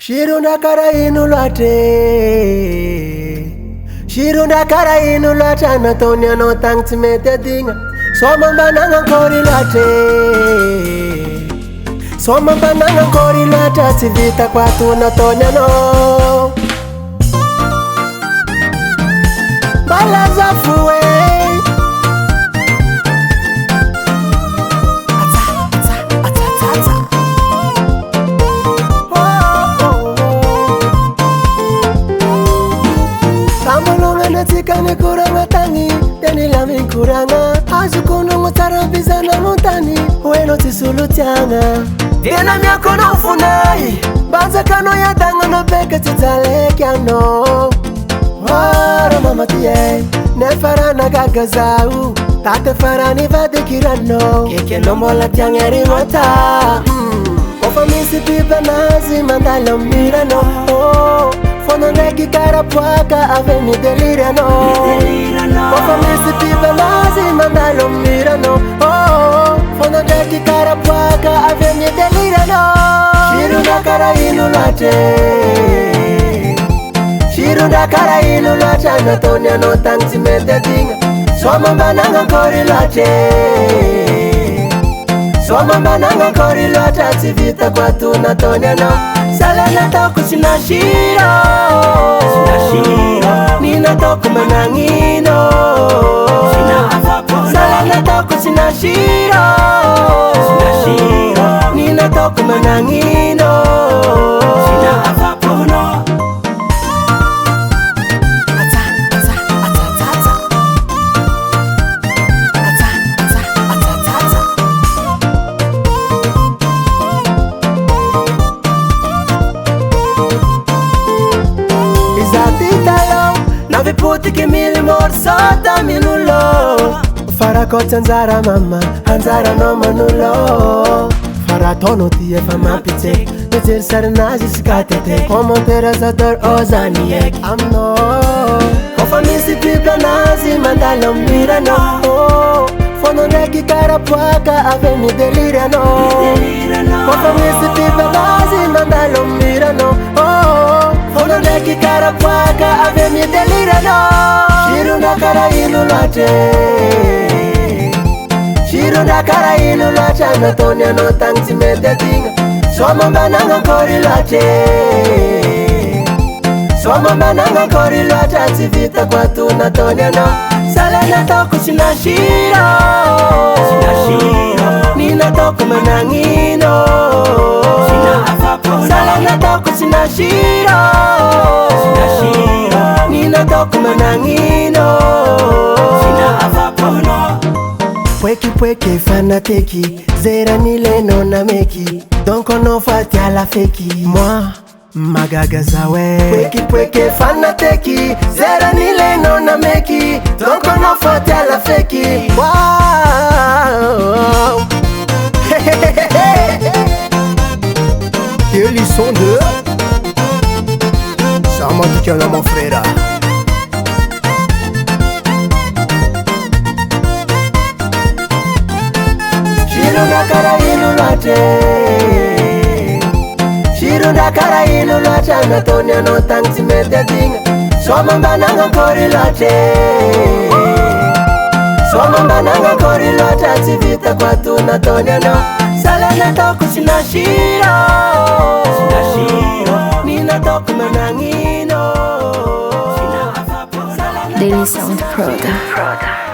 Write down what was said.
Shirunda kara inu loate, Shirunda kara inu loate na tonya no tang timete dinga. Soma bananga kori loate, Soma bananga kori loate tivita kwa tu na tonya no. Balaza fuwe. Kani kuranga tangi, deni lami kuranga. Azukono ngotara bizana montani, weno tisulu tianga. Diena miako no funai, banza kano ya tanga no beke titale kiano. Wara mama tiye, ne farana gagazau, tate farani vade kirano. Keke no mola tiangeri wata. Ofa misi pipa nazi mandalo mirano. Fono neki karapuaka aveni delirano. Ofa misi pipa nazi mandalo mirano. Fono neki karapuaka aveni delirano. Shirunda kara inu loate, Shirunda kara inu loate na tonya no tang timete dinga. Soma bananga kori loate, Soma bananga kori loate ativita kwa tu na tonya no. Salana toku sinashiro, Nina toku manangino, Salana toku sinashiro, Nina toku manangino. Na viputi kimili morsota minulo. Farakot anzara mama, anzara no manulo. Faratono tie fama pite, petir sarnazi skatete. Como terazador ozaniek amno. Ofa misi pipa nazi mandalo mirano. Fono neki karapuaka aveni delirano. Ofa misi pipa nazi mandalo mirano. Fono neki karapuaka aveni delirano. Shirunda kara inu loate, Shirunda kara inu loate na tonya no tang timete dinga. Soma bananga kori loate, Soma bananga kori loate ativita kwa tu na tonya no. Salana toku sinashiro, Nina toku manangino, Salana toku sinashiro, Nina toku manangino. Pweki pweki fanateki, zera nile no na meki. Donc on en fati à la feki. Moi, magagazawe. Pweki pweki fanateki, zera nile no na meki. Donc on en fati à la feki. Wow. Et ils sont deux. Ça m'a dit qu'il y en a mon frère. Shirunda kara inu loate, Shirunda kara inu loate na tonya no tang timete dinga. Soma bananga kori loate, Soma bananga kori loate ativita kwa tu na tonya no. Salana toku sinashiro, Nina toku manangino. Daily Sound Product.